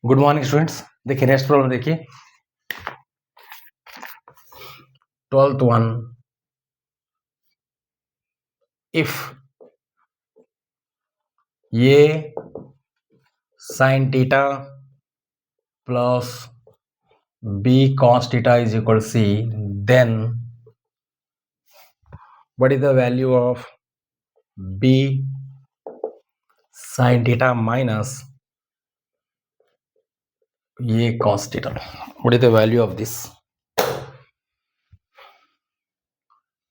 Good morning students. देखिए next problem देखिए 12th one. If ये sine theta plus B cos theta is equal C, then what is the value of b sin theta minus ये cos theta? What is the value of this?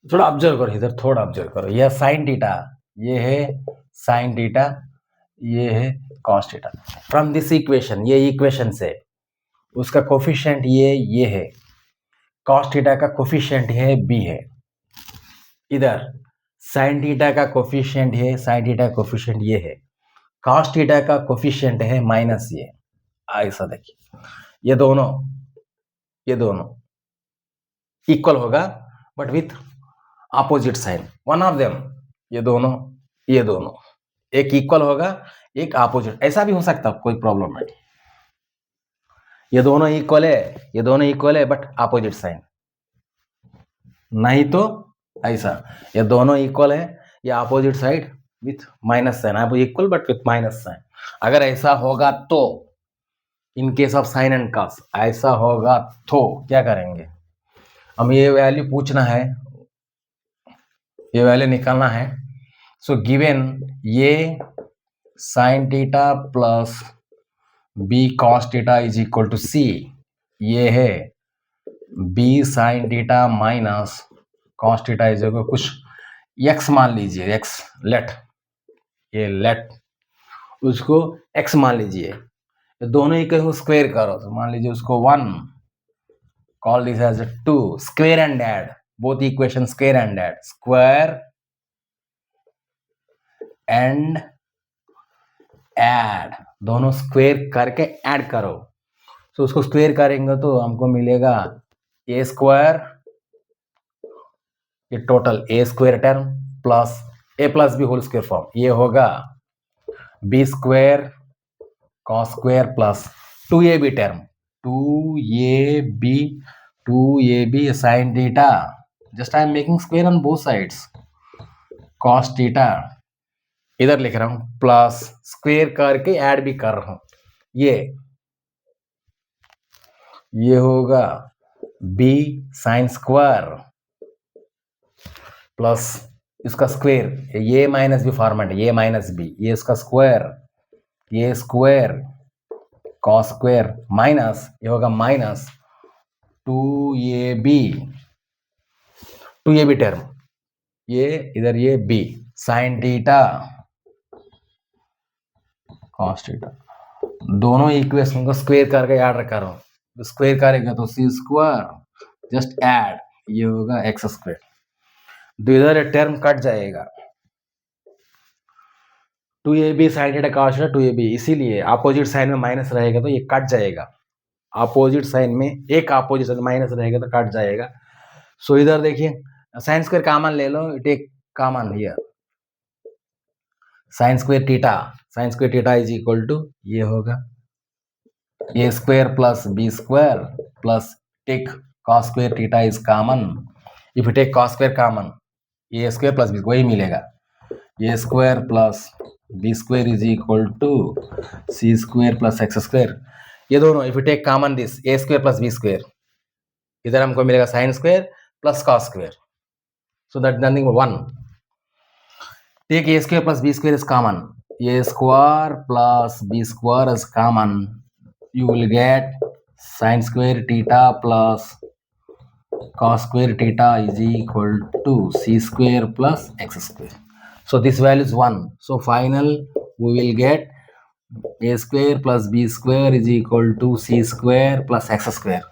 थोड़ा observe करो इधर, थोड़ा observe करो। यह sine theta, ये है sine theta, ये है cos theta. From this equation, ये इक्वेशन से उसका कोफिशिएंट ये है, cos थीटा का कोफिशिएंट है b है। इधर साइन थीटा का कोफिशिएंट है, साइन थीटा का कोफिशिएंट ये है, cos थीटा का कोफिशिएंट है माइनस ये। ऐसा देखिए, ये दोनों इक्वल होगा but with opposite sign, one of them. ये दोनों एक इक्वल होगा, एक अपोजिट, ऐसा भी हो सकता है, कोई प्रॉब्लम नहीं। ये दोनों इक्वल है बट अपोजिट साइन, नहीं तो ऐसा ये दोनों इक्वल है, ये opposite side with minus sign, आप equal but with minus sign. अगर ऐसा होगा तो in case of sine and cos, ऐसा होगा तो क्या करेंगे, हम ये वैल्यू पूछना है, ये वैल्यू निकालना है। सो गिवन ये sine theta plus B cos theta is equal to c, ये है b sine theta minus cos theta is equal कुछ एक्स मान लीजिए, एक्स लेट उसको एक्स मान लीजिए, दोनों ही को स्क्वायर करो, तो मान लीजिए उसको 1, call this as 2, square and add, both equation square and add, square and add, दोनों स्क्वायर करके ऐड करो। तो उसको स्क्वायर करेंगे तो हमको मिलेगा ए स्क्वायर, ये total a square term plus a plus b whole square form, ये होगा b square cos square plus 2ab term, 2ab sine theta, just I am making square on both sides, cos theta इधर लिख रहा हूं, plus square करके add भी कर रहा हूं, ये होगा b साइन स्क्वायर प्लस इसका स्क्वायर, ये माइनस बी फॉर्मेट, ये माइनस बी, ये इसका स्क्वायर, ये स्क्वायर कॉस स्क्वायर माइनस, ये होगा माइनस 2ab टर्म, ये इधर ये b sine theta cos theta, दोनों इक्वेशन को स्क्वायर करके ऐड कर रहा हूं, स्क्वायर करेगा तो सी स्क्वायर, जस्ट ऐड, ये होगा एक्स स्क्वायर, तो इधर टर्म कट जाएगा, 2ab sine theta cos theta 2ab, इसीलिए अपोजिट साइन में माइनस रहेगा तो ये कट जाएगा, अपोजिट साइन में एक अपोजिट साइन माइनस रहेगा तो कट जाएगा। सो इधर देखिए साइन स्क्वायर कॉमन ले लो, इट एक common here, sine square theta is equal to ये होगा a square plus B square plus take cos square theta is common, if you take cos square common, A square plus b वही मिलेगा, a square plus B square is equal to c square plus x square, ये दोनों if you take common this a square plus B square, इधर हमको मिलेगा sine square plus cos square, so that nothing 1, take A square plus B square is common, A square plus B square is common, you will get sin square theta plus cos square theta is equal to c square plus x square. So this value is 1. So final we will get a square plus b square is equal to c square plus x square.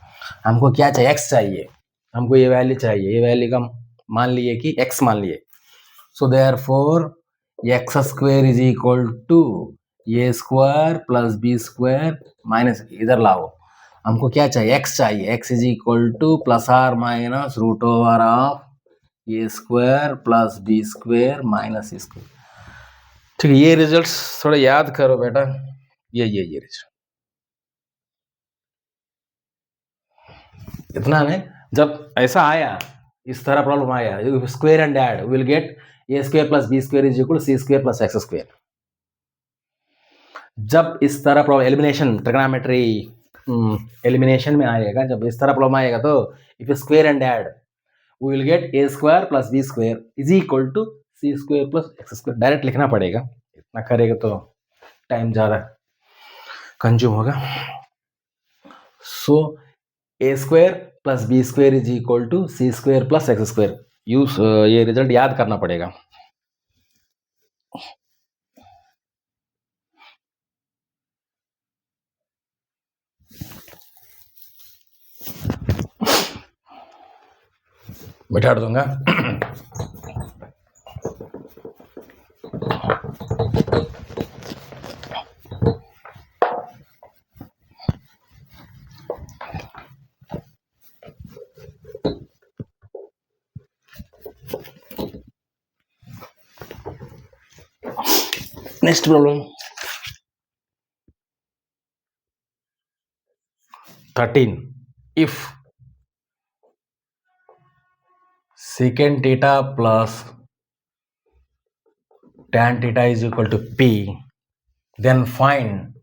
हमको क्या चाहिए, x चाहिए, हमको ये value चाहिए, ये value का मान लिए कि x मान लिए, so therefore x square is equal to A square plus B square minus, इधर लाओ, हमको क्या चाहिए, x चाहिए, x is equal to plus or minus root over of A square plus B square minus square. ठीक है, ये results थोड़ा याद करो बेटा, ये रिजल्ट। इतना नहीं, जब ऐसा आया, इस तरह प्रॉब्लम आया, square and add, will get A square plus B square is equal C square plus x square. जब इस तरह प्रॉब्लम एलिमिनेशन ट्रिग्नोमेट्री एलिमिनेशन में आएगा, जब इस तरह प्रॉब्लम आएगा तो if square and add we will get a square plus B square is equal to c square plus x square. Direct लिखना पड़ेगा, इतना करेगा तो टाइम ज़्यादा कंज्यूम होगा। So a square plus B square is equal to c square plus x square. Use ये result याद करना पड़ेगा। बैठा दूंगा। Next problem 13, if secant theta plus tan theta is equal to p, then find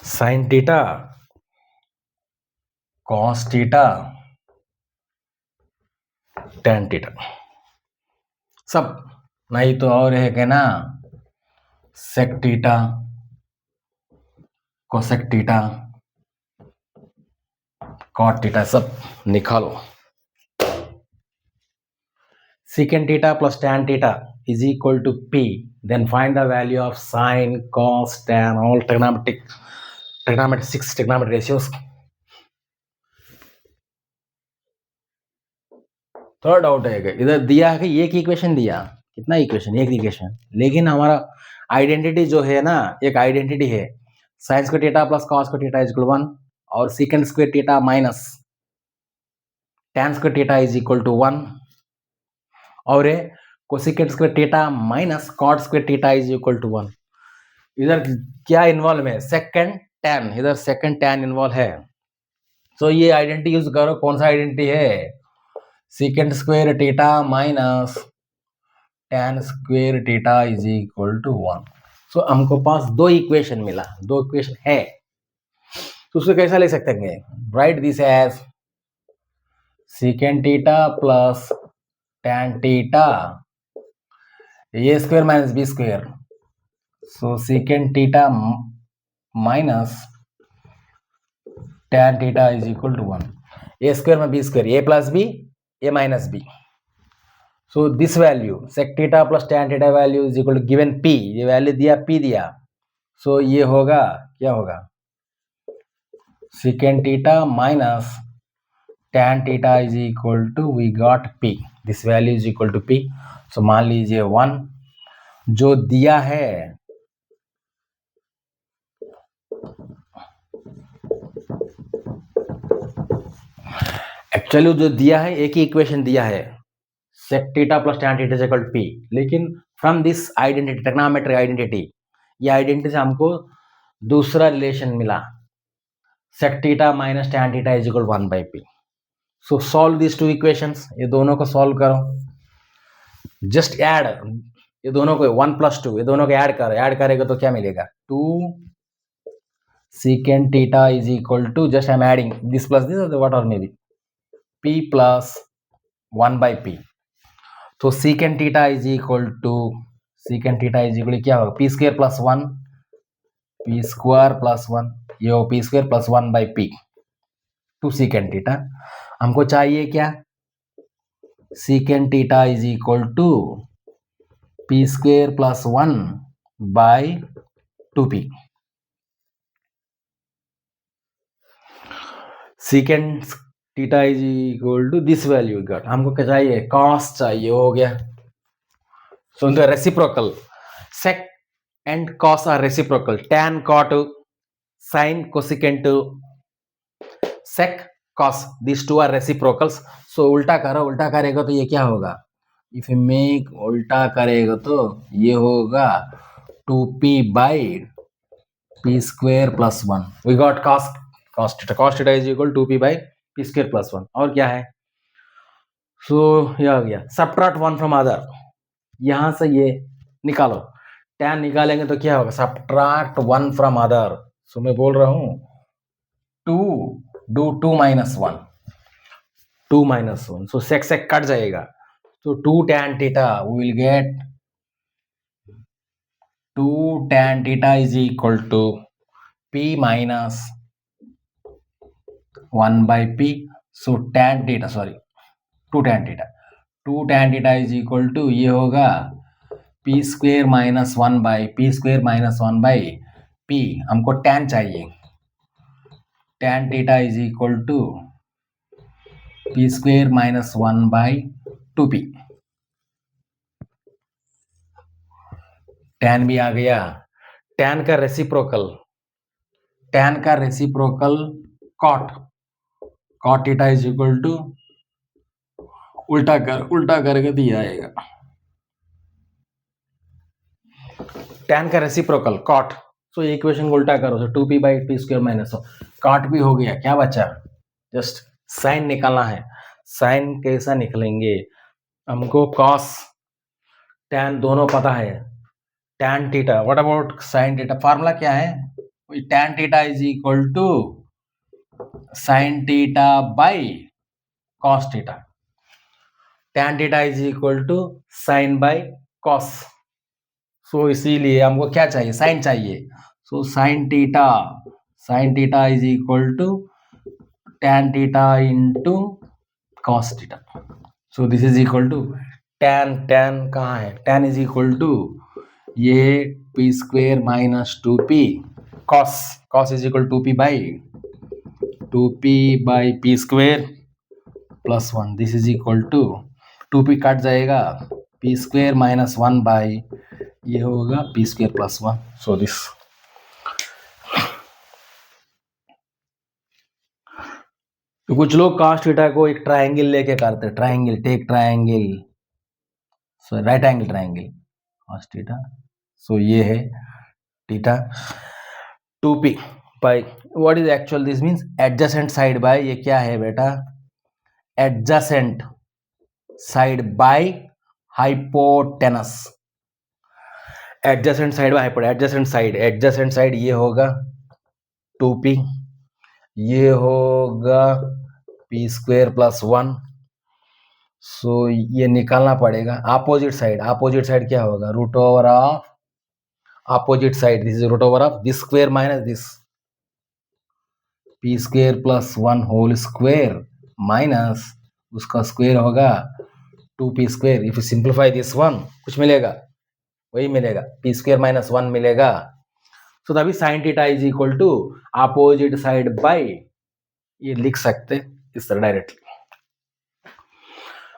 sin theta, cos theta, tan theta। सब नहीं तो और है क्या ना, sec theta, cosec theta, cot theta, सब निकालो। secant theta plus tan theta is equal to p, then find the value of sin, cos, tan, all trigonometric 6 trigonometric ratios। थोड़ा डाउट है, इधर दिया है कि एक इक्वेशन दिया, कितना इक्वेशन, एक इक्वेशन, लेकिन हमारा आइडेंटिटी जो है ना, एक आइडेंटिटी है sine square theta plus cos square theta is equal 1 और second square theta minus tan square theta is equal to 1 और cosecant square theta minus cot square theta is equal to 1। इधर क्या involve है, second tan, इधर second tan involve है। तो ये identity use करो, कौन सा आइडेंटिटी है, second square theta minus tan square theta is equal to 1। So हमको पास दो इक्वेशन मिला, दो इक्वेशन है, तो उसको कैसा ले सकते हैं, write this as secant theta plus tan theta a square minus B square, so secant theta minus tan theta is equal to 1, a square में b square, a plus b, a minus b. So this value sec theta plus tan theta value is equal to given p, ये value दिया p दिया, so ये होगा, क्या होगा, secant theta minus tan theta is equal to we got p, this value is equal to p। So मान लीजिए 1 जो दिया है, एक्चुअली जो दिया है एक ही इक्वेशन दिया है sec theta plus tan theta is equal to p, लेकिन from this identity, trigonometric identity, ये आइडेंटिटी से हमको दूसरा रिलेशन मिला, sec theta minus tan theta is equal 1 by p। So solve this two equations, ये दोनों को सॉल्व करो, जस्ट ऐड ये दोनों को 1 प्लस 2, ये दोनों को ऐड करो, ऐड करेगा तो क्या मिलेगा, 2 secant theta is equal to, just I'm adding this plus this or what or maybe p plus 1 by p। तो secant theta is equal to क्या होगा, p square plus 1, p square plus 1, ये हो p square plus 1 by p to secant theta। हमको चाहिए क्या, secant theta is equal to p square plus 1 by 2p। secant theta is equal to this value got, हमको क्या चाहिए, cos चाहिए, हो गया। So the reciprocal sec and cos are reciprocal, tan cot sin cosecant sec cos, these two are reciprocals। so उल्टा करो, उल्टा करेगा तो ये क्या होगा, इफ मेक उल्टा करेगा तो ये होगा 2p by p square plus 1. We got cos theta. Cos theta is equal to 2p by p square plus 1. और क्या है? सो यह आ गया सबट्रैक्ट 1 फ्रॉम अदर. यहां से ये निकालो. tan निकालेंगे तो क्या होगा? Subtract 1 from other. सो मैं बोल रहा हूं 2 do 2 minus 1. 2 minus 1. So sec cut जाएगा. So 2 tan theta we will get 2 tan theta is equal to p minus 1 by p. So tan theta, sorry, 2 tan theta. 2 tan theta is equal to ये होगा p square minus 1 by p square minus 1 by p. हमको tan चाहिए. tan theta is equal to p square minus 1 by 2p. tan भी आ गया. tan का reciprocal cot theta is equal to उल्टा करके दिया आएगा. tan का रेसिप्रोकल cot. सो ये इक्वेशन को उल्टा करो. सो 2p by p square minus cot भी हो गया. क्या बचा? जस्ट साइन निकालना है. साइन कैसा निकलेंगे? हमको cos tan दोनों पता है. tan theta, what about sin theta? Formula क्या है? tan theta is equal to sin theta by cos theta. tan theta is equal to sin by cos. So इसीलिए हमको क्या चाहिए? साइन चाहिए. So sin theta is equal to tan theta into cos theta. So this is equal to tan कहाँ है? tan is equal to ये p square minus 2p cos is equal 2p by p square plus 1. This is equal to 2p cut जाएगा. p square minus 1 by ये होगा p square plus 1. So this तो कुछ लोग cos theta को एक triangle लेके करते हैं. Triangle so right angle triangle cos theta. So ये है theta 2p by what is actual this means adjacent side by ये क्या है बेटा? Adjacent side by hypotenuse. Adjacent side by hypotenuse. Adjacent side ये होगा 2p. ये होगा p स्क्वेयर प्लस 1. सो ये निकालना पड़ेगा. अपोजिट साइड क्या होगा? Root over of opposite side. This is root over of this square minus this. p square plus 1 whole square minus उसका स्क्वेयर होगा 2p square. If you simplify this one कुछ मिलेगा? वही मिलेगा. p स्क्वेयर माइनस 1 मिलेगा. So तभी sin theta is equal to opposite side by ये लिख सकते इस तरह directly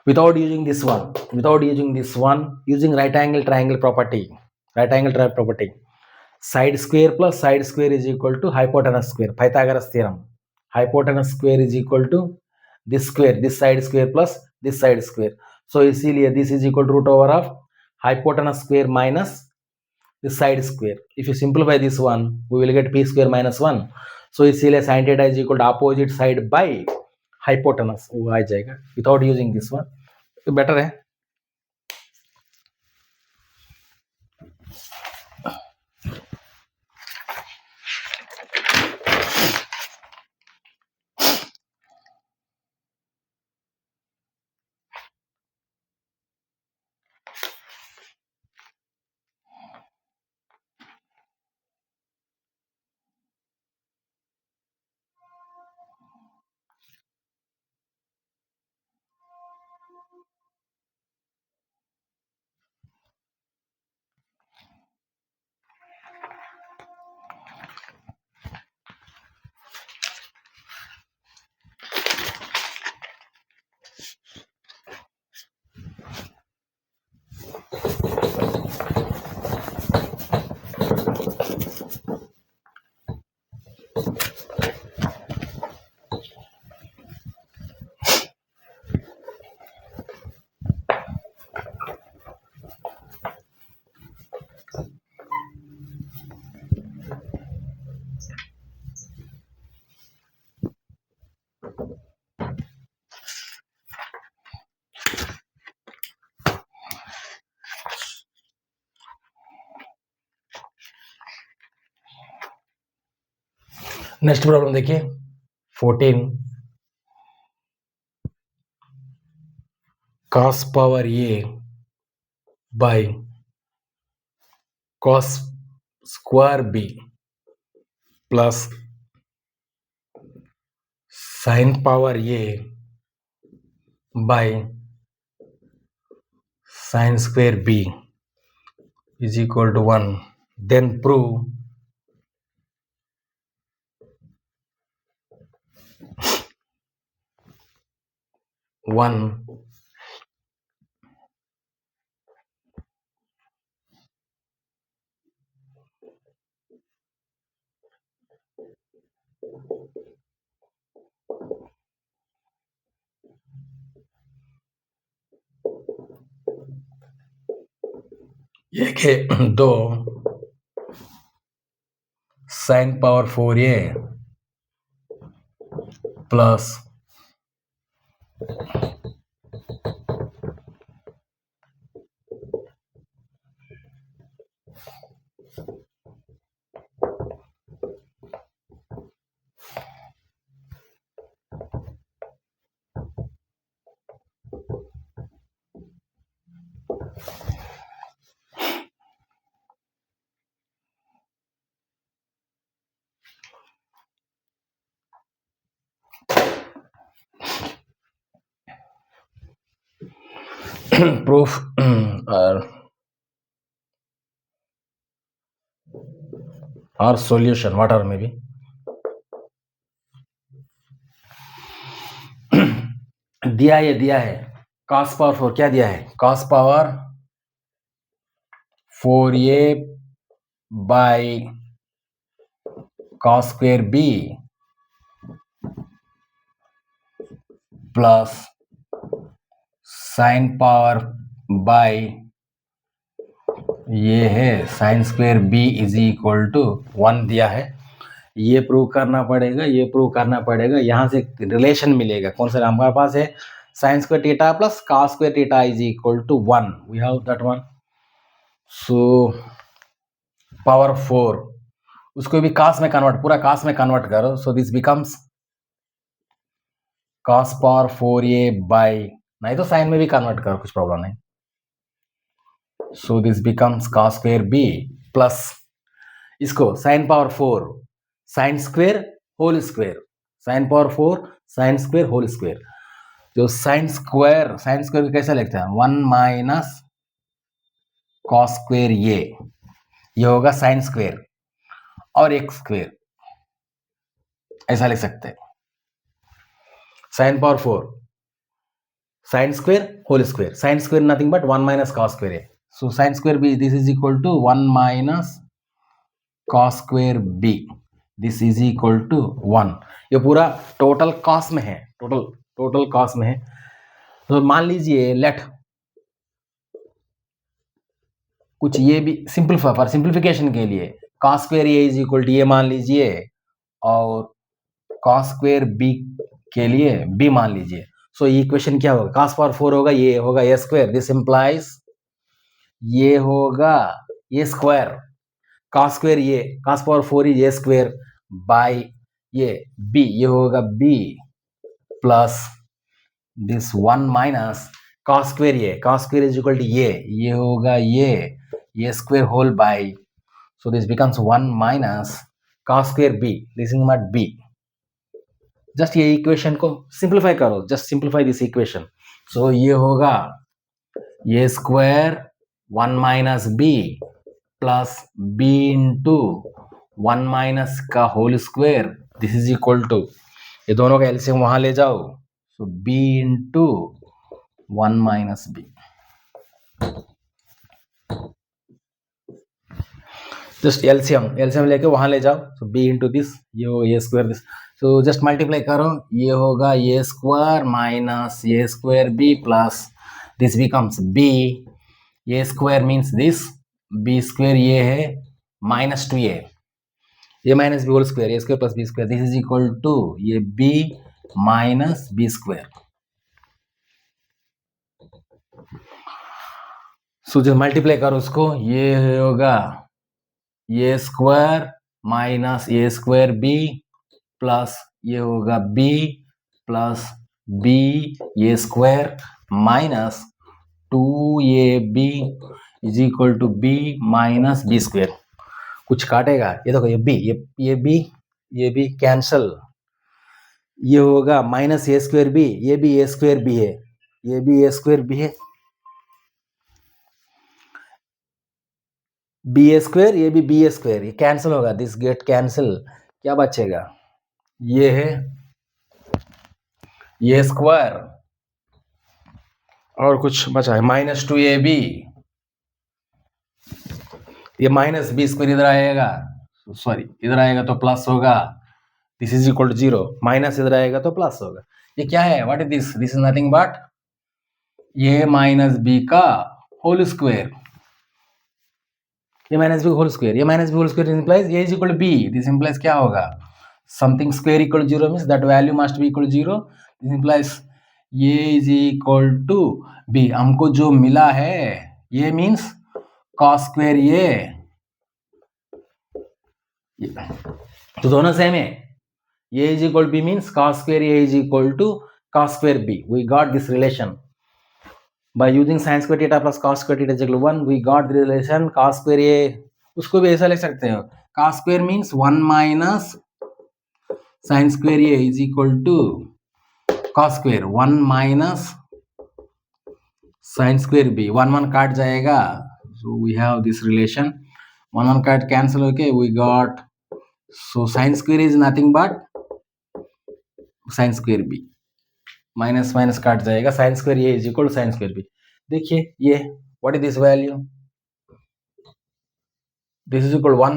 without using this one, using right angle triangle property. Side square plus side square is equal to hypotenuse square. Pythagoras theorem. Hypotenuse square is equal to this side square plus this side square. So इसीलिए this is equal to root over of hypotenuse square minus this side square. If you simplify this one, we will get p square minus 1. So इसीलिए sin theta is equal to opposite side by hypotenuse. वो आ जाएगा without using this one. तो better है. Next problem देखिए 14 cos power a by cos square B plus sin power a by sin square b is equal to 1. Then prove 1 ये के 2 sin power 4a plus proof or solution whatever maybe दिया है cos power 4 क्या दिया है cos power 4a by cos square b plus sin power by ये है sin square b is equal to 1 दिया है। ये प्रूव करना पड़ेगा यहाँ से रिलेशन मिलेगा कौन सा हमारे पास है sin square theta plus cos square theta is equal to 1 we have that one. So power 4 उसको भी cos में कन्वर्ट पूरा cos में कन्वर्ट करो so this becomes cos power 4a by नहीं तो sin में भी कन्वर्ट करो कुछ प्रॉब्लम नहीं। So this becomes cos square b plus इसको sin power 4 sin square whole square sin power 4 sin square whole square जो sin स्क्वायर कैसा लिखता है 1 माइनस cos स्क्वायर ये होगा sin स्क्वायर और x स्क्वायर ऐसा लिख सकते हैं sin power 4 sin square whole square sin square nothing but 1 minus cos square है so sin square b this is equal to 1 minus cos square b this is equal to 1। ये पूरा total cos में है total cos में है। तो मान लीजिए लेट कुछ ये भी सिंपलीफाई फॉर सिंप्लीफिकेशन के लिए cos square A is equal to ये मान लीजिए और cos स्क्वायर बी के लिए b मान लीजिए। सो ये इक्वेशन क्या होगा cos पावर 4 होगा ये होगा ए स्क्वायर दिस इंप्लाइज ये होगा ये स्क्वायर cos स्क्वायर ये cos power 4 is A square by ये b ये होगा b plus this 1 minus cos square is equal to ये होगा ये square whole by so this becomes 1 minus cos square b this is not b। Just ये equation को simplify करो just simplify this equation so ये होगा ये square 1 minus b plus b into 1 minus का whole square this is equal to ये दोनों का एलसीएम वहां ले जाओ so b into 1 minus b just LCM लेके वहां ले जाओ सो b इंटू दिस ये square this so just multiply करो ये होगा ये स्क्वायर माइनस ये square b plus this becomes b ये square means this b square ये है माइनस 2a ये minus B whole square A square plus B square this is equal to ये b minus B square. So जो multiply करो उसको ये होगा ये square minus A square B plus ये होगा b plus b A square minus 2ab is equal to b minus B square. कुछ काटेगा, ये देखो ये b कैंसल, ये होगा माइनस ए स्क्वायर बी, ये भी ए स्क्वायर बी है, ये भी ए स्क्वायर बी है, बी ए स्क्वायर, ये भी बी ए स्क्वायर, ये कैंसिल होगा, दिस गेट कैंसिल, क्या बचेगा, ये है ये स्क्वायर और कुछ बचा है माइनस 2ab, ये माइनस बी स्क्वायर इधर आएगा, सॉरी इधर आएगा तो प्लस होगा, this is equal to 0, minus इधर आएगा तो प्लस होगा। ये क्या है, what is this, this is nothing but ये माइनस बी का होल स्क्वायर, ये माइनस बी होल स्क्वायर, ये minus B whole square implies ये is equal to b, this implies क्या होगा, something square equal to 0 means that value must be equal to 0, this implies ये is equal to B. हमको जो मिला है ये मींस cos स्क्वायर ये तो दोनों सेम है, ये is equal b means cos square ये is equal to cos square b, we got this relation by using sin square theta plus cos square theta is equal to 1, we got the relation cos square ये, उसको भी ऐसा लिख सकते हो, cos square means 1 minus sin square ये is equal to cos square 1 minus sin square b, 1 1 काट जाएगा, so we have this relation, 1 1 काट cancel, okay, we got, so sin square is nothing but sin square b, minus minus काट जाएगा, sine square ये is equal to sine square B. देखिए ये what is this value, this is equal 1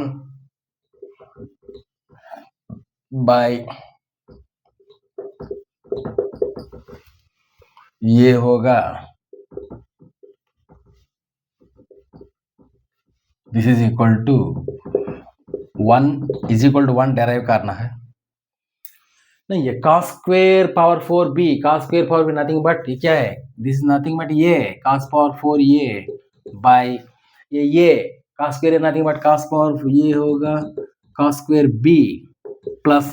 by ये होगा, this is equal to 1 is equal to 1 derive करना है, नहीं ये cos square power 4 b, cos square power b nothing but ये क्या है, दिस इज नथिंग बट ये cos पावर 4 ये बाय ये cos square nothing but cos power ये होगा cos square b plus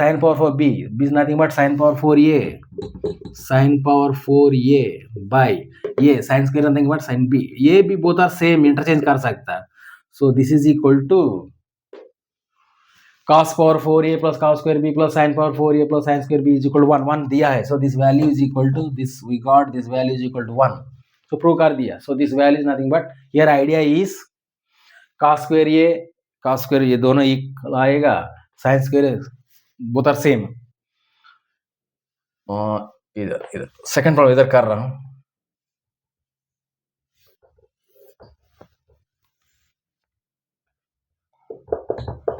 sin power 4 b, b is nothing but sin power 4 ये sin power 4 ये बाय ये sin square nothing but sin b, ये भी both are same, interchange कर सकता है, so this is equal to cos power 4a plus cos square b plus sin power 4a plus sin square b is equal to 1, 1 दिया है, so this value is equal to this, we got this value is equal to 1, so prove कर दिया, so this value is nothing but here idea is cos square ये दोनों equal आएगा, sin square both are same, इधर second problem इधर कर रहा हूँ,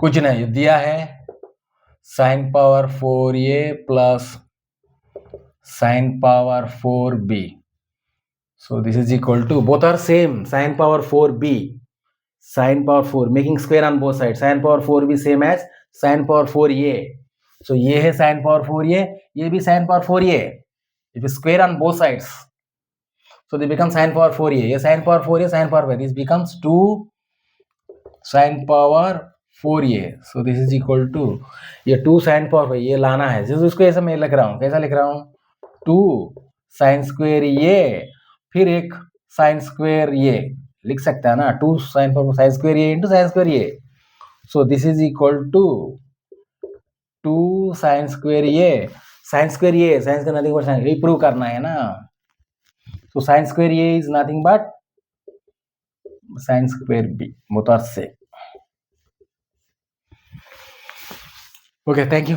कुछ नहीं दिया है sin power 4a plus sin power 4b, so this is equal to both are same, sin power 4b, sin power 4 making square on both sides, sin power 4b same as sin power 4a, so ये है sin power 4a, ये भी sin power 4a, if you square on both sides so they become sin power 4a, ये sin power 4a sin power 4, this becomes 2 sin power 4a, so this is equal to ये 2 sin power 4, ये लाना है, जैसे उसको ऐसा मैं लिख रहा हूँ, कैसा लिख रहा हूँ, 2 sin स्क्वायर ये फिर एक sin स्क्वायर ये लिख सकता है ना, 2 sin स्क्वायर ये इंटू sin स्क्वायर ये, so this is equal to 2 sin square ये sin स्क्वायर ये sin square nothing but sin, ये प्रूव करना है ना, सो sin स्क्वायर ये is nothing but sin square B, both are same, okay thank you.